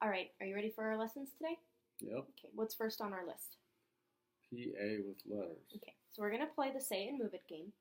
All right, are you ready for our lessons today? Yep. Okay, what's first on our list? PA with letters. Okay, so we're going to play the Say It and Move It game.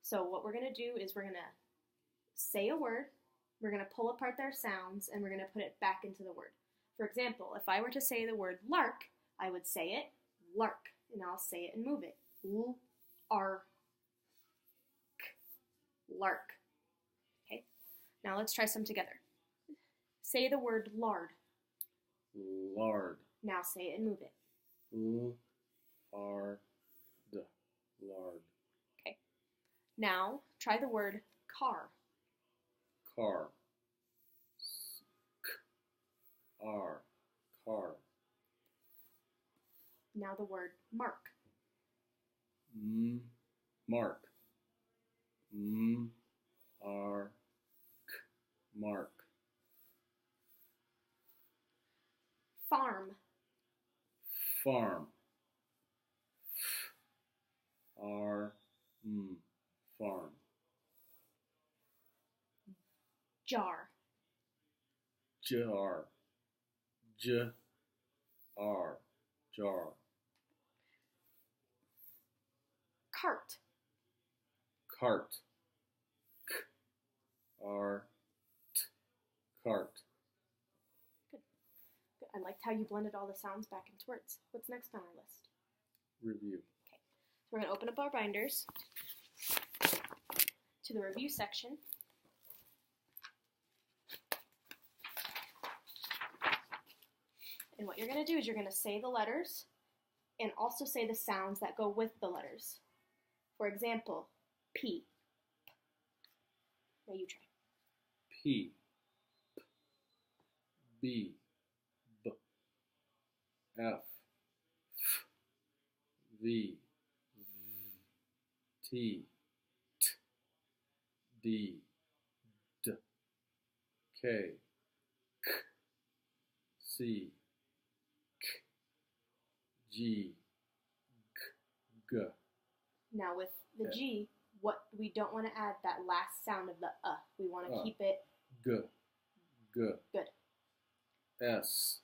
So what we're going to do is we're going to say a word, we're going to pull apart their sounds, and we're going to put it back into the word. For example, if I were to say the word lark, I would say it lark, and I'll say it and move it. L-R-K, lark. Okay, now let's try some together. Say the word lard. Lard. Now say it and move it. L-R-D. Lard. Okay. Now try the word car. Car. S-k-r. Car. Now the word mark. Mark. M-R-k. Mark. Farm. Farm. F-R-M. Farm. Jar. Jar. J-R. Jar. Cart. Cart. K-R-T. Cart. Good. I liked how you blended all the sounds back into words. What's next on our list? Review. Okay, so we're going to open up our binders to the review section. And what you're going to do is you're going to say the letters and also say the sounds that go with the letters. For example, P. Now you try. P. B. B. F. F. V. V. T. T. D. D. K. K. C. K. G. G. G. Now with the Okay. G, what we don't want to add that last sound of the We want to keep it G. G. good. S.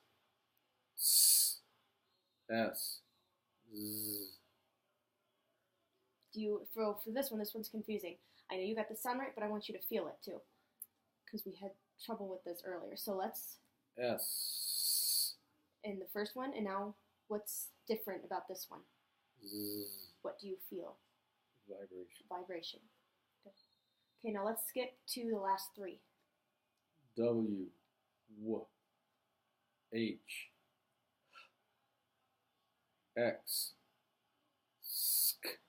S. S. Z. For this one's confusing. I know you got the sound right, but I want you to feel it too, because we had trouble with this earlier. So let's S. in the first one, and now what's different about this one? Z. What do you feel? Vibration. Vibration. Okay, now let's skip to the last three. W. W. H. X. Sk.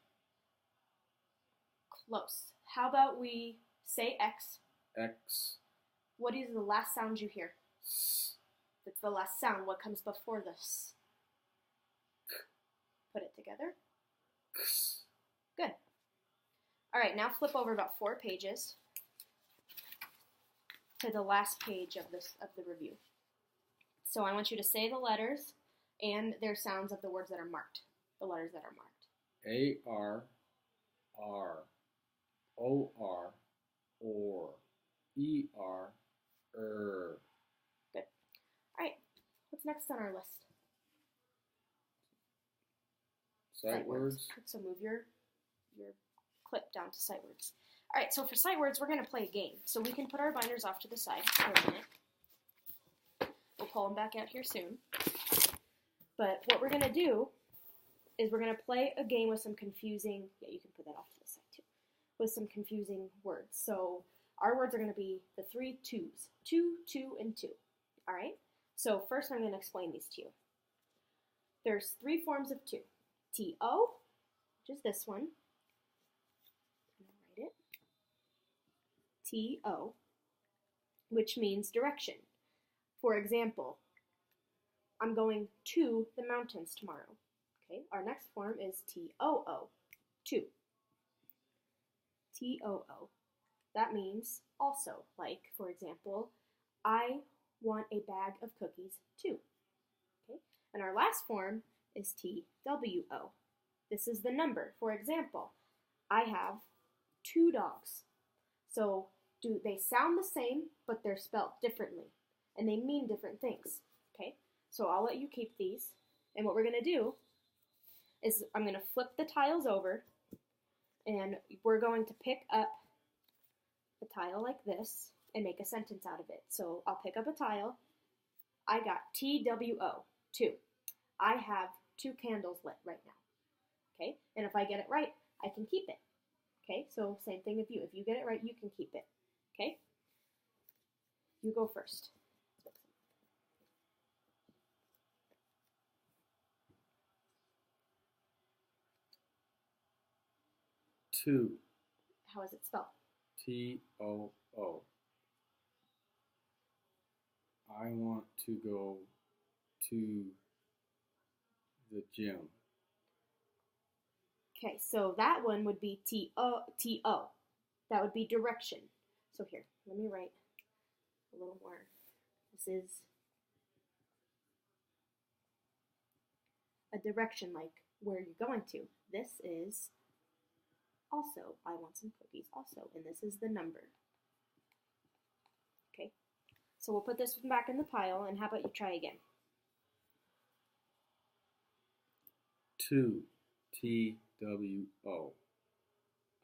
Close. How about we say X? X. What is the last sound you hear? S. That's the last sound. What comes before this? Put it together. X. Good. All right, now flip over about 4 pages to the last page of the review. So I want you to say the letters and their sounds of the words that are marked. The letters that are marked. A. R. R. O. R. Or. E. R. Good. All right. What's next on our list? Sight words. So move your clip down to sight words. All right, so for sight words, we're going to play a game. So we can put our binders off to the side for a minute. We'll pull them back out here soon. But what we're going to do is we're going to play a game with some confusing, you can put that off to the side too, with some confusing words. So our words are going to be the 3 twos. 2, 2, and 2. All right? So first I'm going to explain these to you. There's 3 forms of 2. T-O, which is this one. I'm going to write it. T-O, which means direction. For example, I'm going to the mountains tomorrow. Okay, our next form is T-O-O, to. T-O-O, that means also, like, for example, I want a bag of cookies too. Okay, and our last form is T-W-O. This is the number. For example, I have 2 dogs. So they sound the same, but they're spelled differently. and they mean different things. Okay, so I'll let you keep these. And what we're going to do is I'm going to flip the tiles over, and we're going to pick up a tile like this and make a sentence out of it. So I'll pick up a tile. I got TWO, 2. I have 2 candles lit right now. Okay, and if I get it right, I can keep it. Okay, so same thing with you. If you get it right, you can keep it. Okay, you go first. 2. How is it spelled? TOO. I want to go to the gym. Okay, so that one would be TO. That would be direction. So here, let me write a little more. This is a direction, like where you're going to. This is also, I want some cookies also, and this is the number. Okay, so we'll put this one back in the pile, and how about you try again? 2. TWO.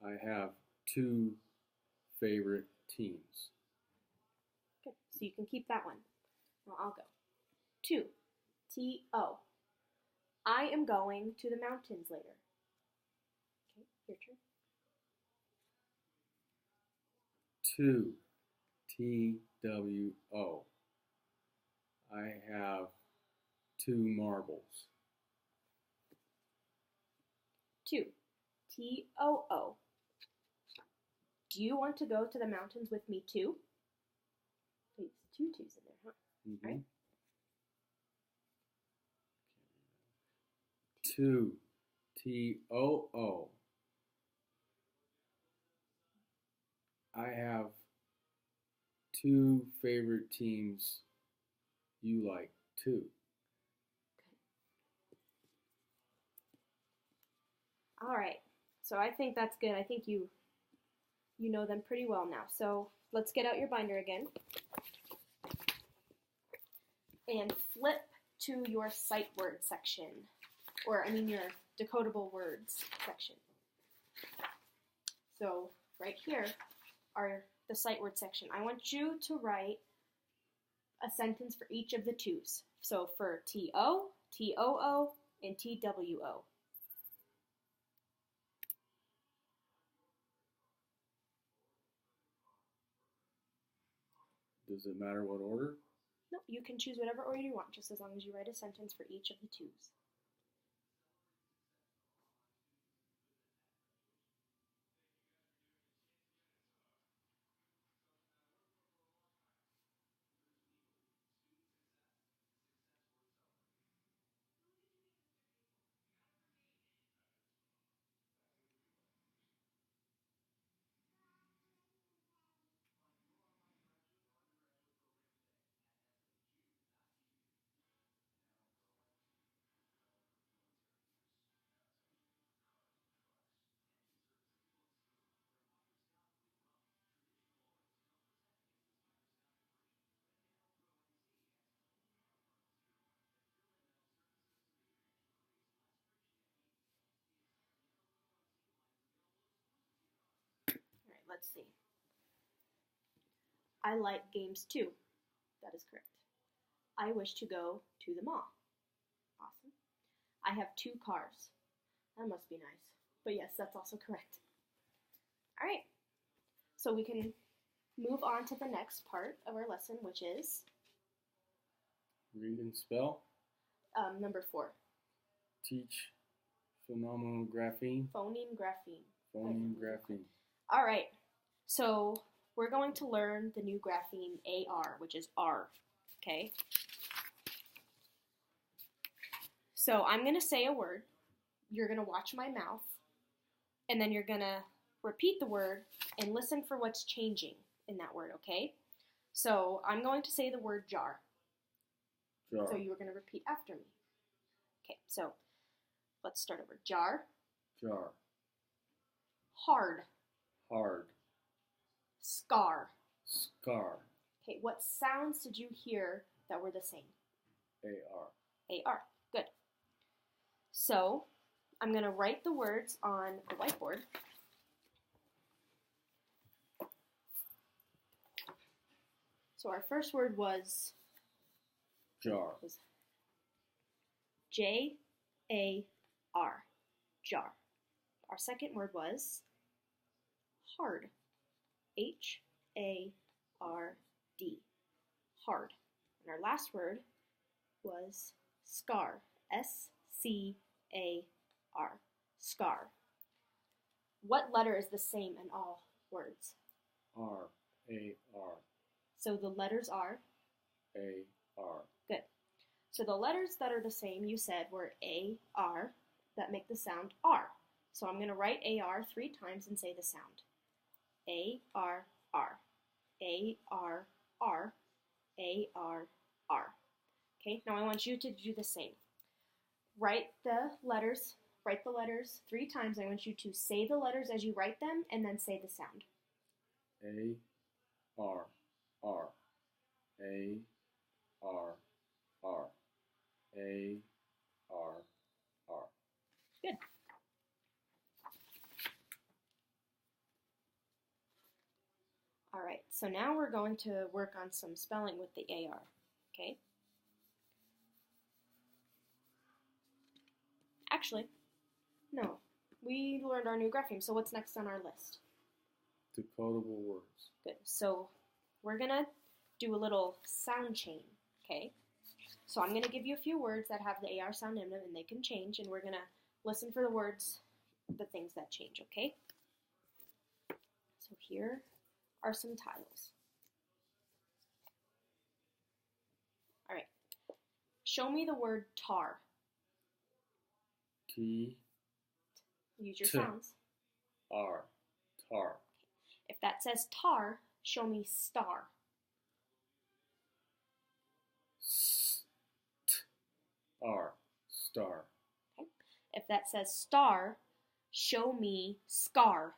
I have 2 favorite teams. Good, so you can keep that one. Well, I'll go. 2. TO. I am going to the mountains later. Okay, your turn. 2. TWO. I have 2 marbles. 2. TOO. Do you want to go to the mountains with me too? Wait, 2 2's in there, huh? Mm-hmm. Right. 2. TOO. I have 2 favorite teams you like too. All right. So I think that's good. I think you know them pretty well now. So let's get out your binder again and flip to your sight word section, or I mean your decodable words section. So right here are the sight word section. I want you to write a sentence for each of the 2's. So for TO, TOO, and TWO. Does it matter what order? No, you can choose whatever order you want, just as long as you write a sentence for each of the 2's. All right, let's see. I like games too. That is correct. I wish to go to the mall. Awesome. I have 2 cars. That must be nice. But yes, that's also correct. All right. So we can move on to the next part of our lesson, which is Read and spell. number 4. Teach phenomenographeme. Phoneme grapheme. Phoneme grapheme. All right. So we're going to learn the new grapheme AR, which is R. Okay? So I'm going to say a word. You're going to watch my mouth. And then you're going to repeat the word and listen for what's changing in that word, okay? So I'm going to say the word jar. Jar. So you are going to repeat after me. Okay, so let's start over. Jar. Jar. Hard. Hard. Scar. Scar. Okay, what sounds did you hear that were the same? AR. AR. Good. So I'm going to write the words on the whiteboard. So our first word was Jar. J-A-R, jar. Our second word was hard, H-A-R-D, hard. And our last word was scar, S-C-A-R, scar. What letter is the same in all words? R. A-R. So the letters are? A-R. Good. So the letters that are the same, you said, were A-R, that make the sound R. So I'm going to write A-R 3 times and say the sound. A-R-R, A-R-R, A-R-R. Okay, now I want you to do the same. Write the letters 3 times. I want you to say the letters as you write them and then say the sound. A-R. R. A-R-R. A-R-R. Good. All right, so now we're going to work on some spelling with the AR, okay? Actually, no. We learned our new grapheme, so what's next on our list? Decodable words. Good. So we're going to do a little sound chain, okay? So I'm going to give you a few words that have the AR sound in them, and they can change, and we're going to listen for the words, the things that change, okay? So here are some tiles. All right. Show me the word tar. T. Use your T. sounds. R. Tar. If that says tar, show me star. R. Star. Okay. If that says star, show me scar.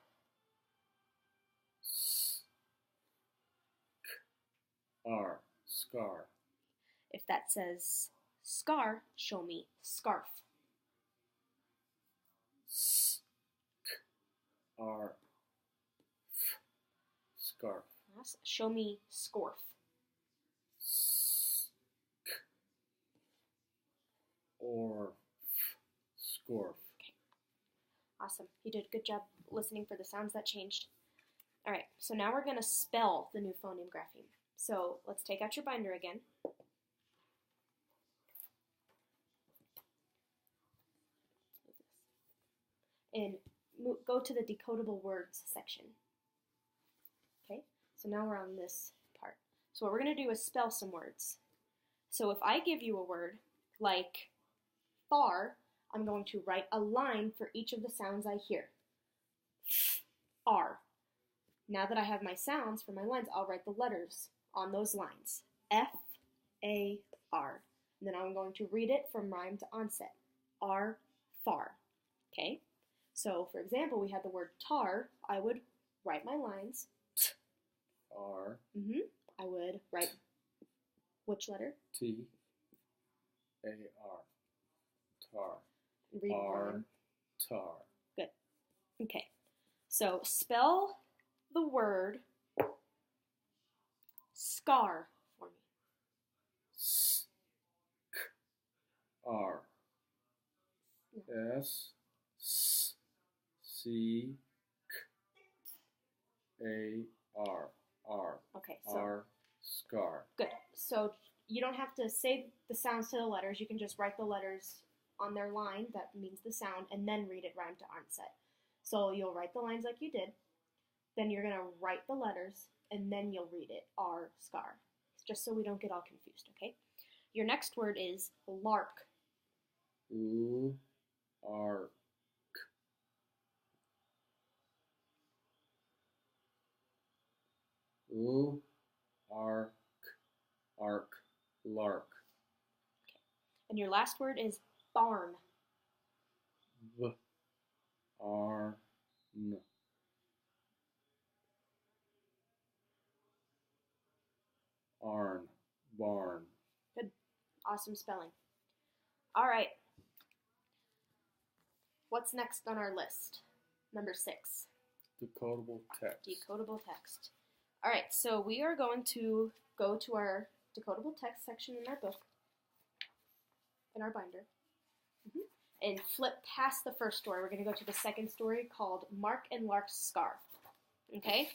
R. Scar. If that says scar, show me scarf. R. Scarf. Yes. Show me scorf. Or scorf. Okay. Awesome. You did a good job listening for the sounds that changed. All right, so now we're going to spell the new phoneme grapheme. So let's take out your binder again. And go to the decodable words section. Okay, so now we're on this part. So what we're going to do is spell some words. So if I give you a word like far, I'm going to write a line for each of the sounds I hear. R. Now that I have my sounds for my lines, I'll write the letters on those lines. F, A, R. And then I'm going to read it from rhyme to onset. R, far. Okay? So, for example, we had the word tar. I would write my lines. R. I would write which letter? T. A-R. Tar. Read R. rhyme. Tar. Good. Okay. So, spell the word scar for me. R. No. S. C. A. R. R. Okay, so R. Scar. good. So you don't have to say the sounds to the letters. You can just write the letters on their line. That means the sound, and then read it rhyme to onset. So you'll write the lines like you did. Then you're going to write the letters, and then you'll read it, R, scar, just so we don't get all confused, okay? Your next word is lark. U. R. U. Ark. Ark. Lark. And your last word is barn. V. R. N. arn, barn. Good. Awesome spelling. All right. What's next on our list? Number 6. Decodable text. Decodable text. All right, so we are going to go to our decodable text section in our book, in our binder, and flip past the first story. We're going to go to the second story called Mark and Lark's Scar. Okay?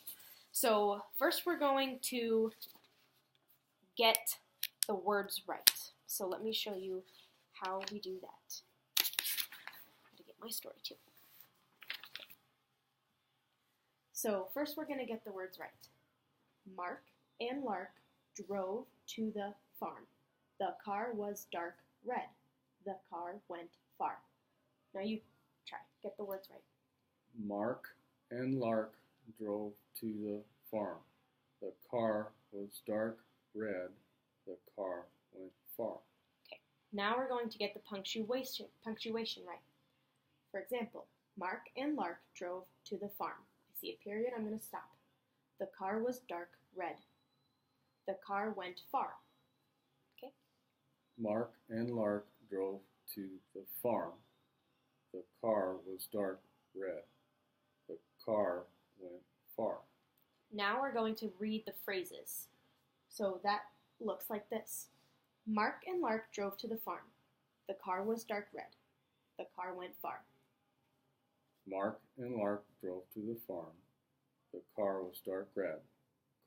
So first we're going to get the words right. So let me show you how we do that. I'm going to get my story too. So first we're going to get the words right. Mark and Lark drove to the farm. The car was dark red. The car went far. Now you try. Get the words right. Mark and Lark drove to the farm. The car was dark red. The car went far. Okay. Now we're going to get the punctuation right. For example, Mark and Lark drove to the farm. I see a period, I'm going to stop. The car was dark red. The car went far. Okay? Mark and Lark drove to the farm. The car was dark red. The car went far. Now we're going to read the phrases. So that looks like this. Mark and Lark drove to the farm. The car was dark red. The car went far. Mark and Lark drove to the farm. The car was dark red.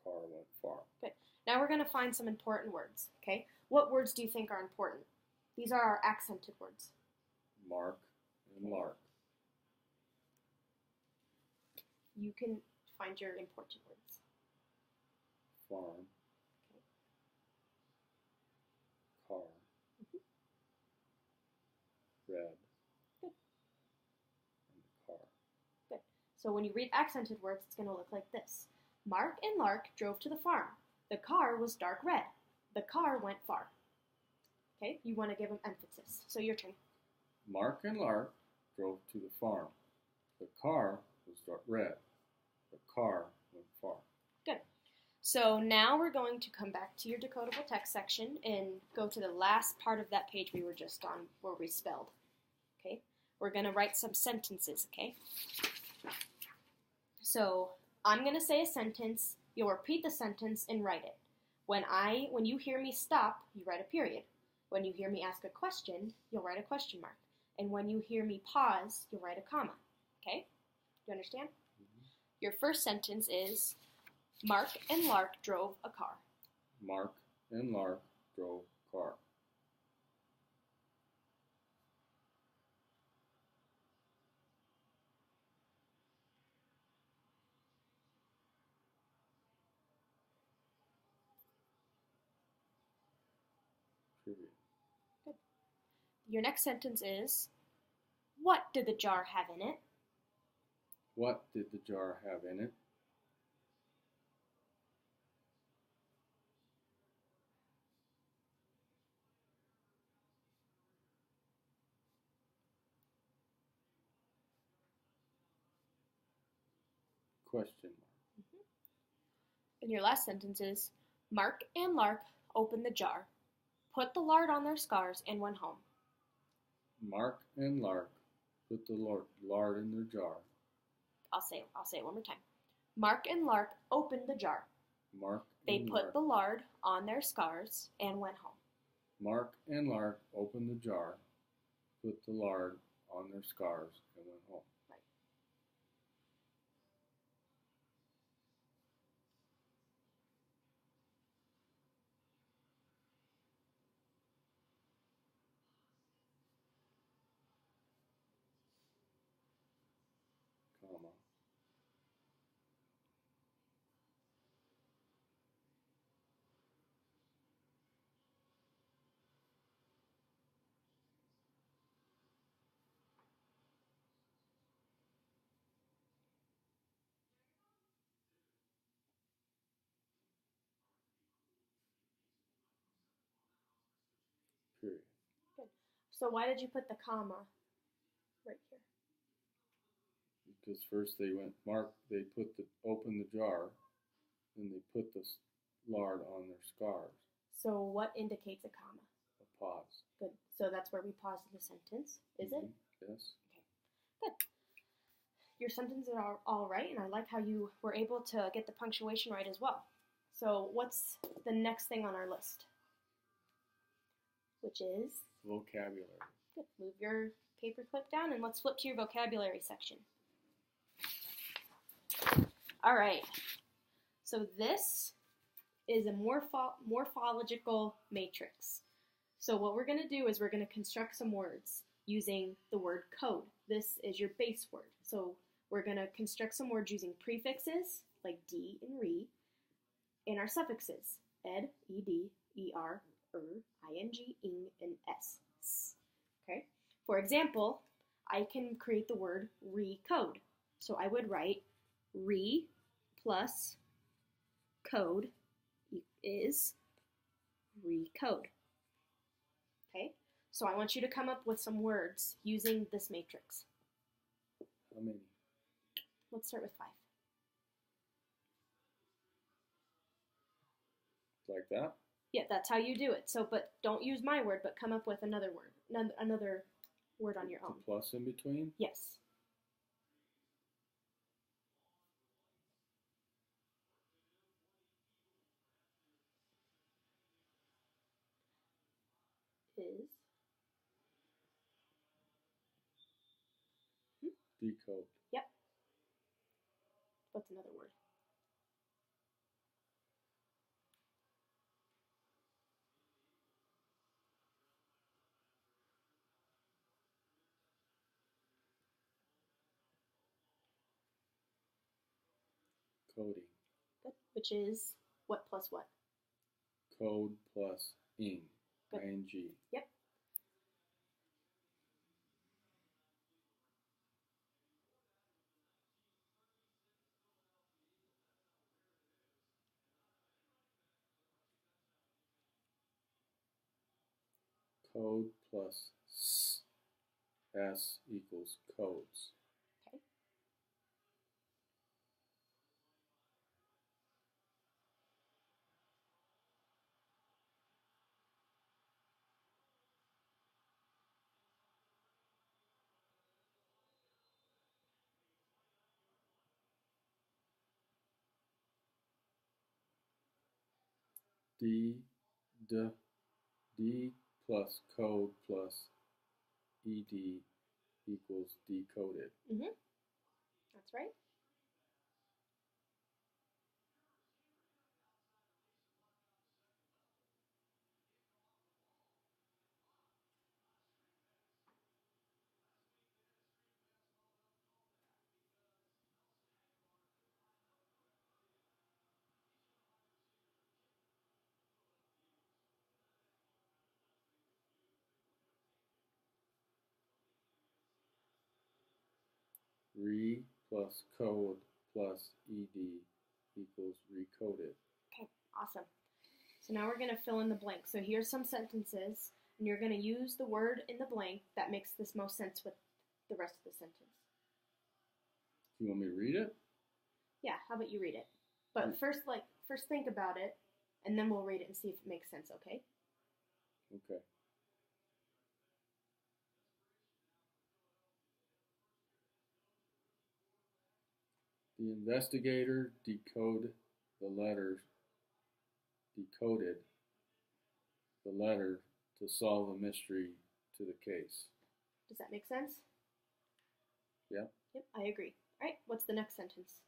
The car went far. Good. Now we're going to find some important words, okay? What words do you think are important? These are our accented words. Mark and Lark. You can find your important words. Farm. Car. Red. Good. And car. Good. So when you read accented words, it's going to look like this. Mark and Lark drove to the farm. The car was dark red. The car went far. Okay, you want to give them emphasis. So your turn. Mark and Lark drove to the farm. The car was dark red. The car went far. Good. So now we're going to come back to your decodable text section and go to the last part of that page we were just on where we spelled. Okay? We're going to write some sentences, okay? So I'm going to say a sentence. You'll repeat the sentence and write it. When you hear me stop, you write a period. When you hear me ask a question, you'll write a question mark. And when you hear me pause, you'll write a comma. Okay? Do you understand? Mm-hmm. Your first sentence is, Mark and Lark drove a car. Mark and Lark drove a car. Period. Good. Your next sentence is, what did the jar have in it? What did the jar have in it? Question mark. And your last sentence is, Mark and Lark opened the jar, put the lard on their scars, and went home. Mark and Lark put the lard in their jar. I'll say it one more time. Mark and Lark opened the jar. Mark They and put Lark. the lard on their scars and went home. Mark and Lark opened the jar, put the lard on their scars, and went home. Right. Comma. Period. Good. So why did you put the comma right here? Because first they opened the jar, then they put the lard on their scars. So what indicates a comma? A pause. Good. So that's where we pause in the sentence, is it? Yes. Good. Your sentences are all right, and I like how you were able to get the punctuation right as well. So what's the next thing on our list? Which is? Vocabulary. Good. Move your paper clip down and let's flip to your vocabulary section. All right. So this is a morphological matrix. So what we're going to do is we're going to construct some words using the word code. This is your base word. So we're going to construct some words using prefixes like d and re, and our suffixes ed, ed, er, ing, ing, and s. Okay. For example, I can create the word recode. So I would write re plus code is recode. Okay, so I want you to come up with some words using this matrix. How many? Let's start with 5. Like that? Yeah, that's how you do it. So, but don't use my word, but come up with another word, another word on your own. The plus in between? Yes. Is. Decode. Yep. What's another word? Coding. Good. Which is what plus what? Code plus ing. Good. ing. Yep. Code plus s equals codes. Okay. D plus code plus ed equals decoded. That's right. Re plus code plus ed equals recoded. Okay, awesome. So now we're going to fill in the blank. So here's some sentences, and you're going to use the word in the blank that makes the most sense with the rest of the sentence. You want me to read it? Yeah, how about you read it? But first think about it, and then we'll read it and see if it makes sense, okay? Okay. The investigator decoded the letter to solve the mystery to the case. Does that make sense? Yeah. Yep, I agree. All right, what's the next sentence?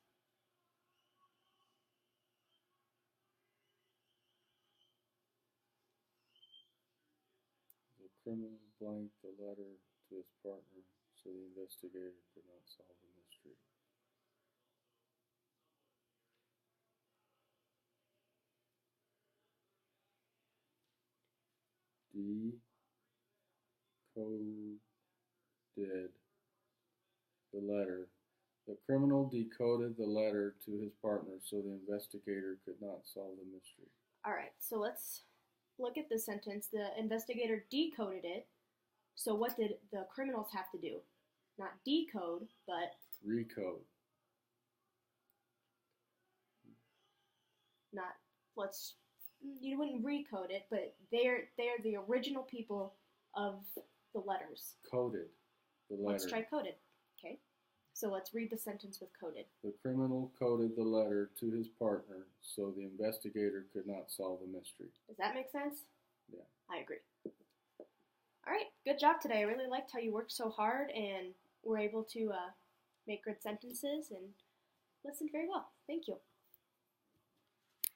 The criminal blanked the letter to his partner so the investigator could not solve the mystery. Decoded the letter. The criminal decoded the letter to his partner so the investigator could not solve the mystery. All right, so let's look at this sentence. The investigator decoded it. So what did the criminals have to do? Not decode, but Recode. not you wouldn't recode it, but they're the original people of the letters. Coded the letter. Let's try coded. Okay. So let's read the sentence with coded. The criminal coded the letter to his partner so the investigator could not solve the mystery. Does that make sense? Yeah. I agree. All right, good job today. I really liked how you worked so hard and were able to make good sentences and listened very well. Thank you.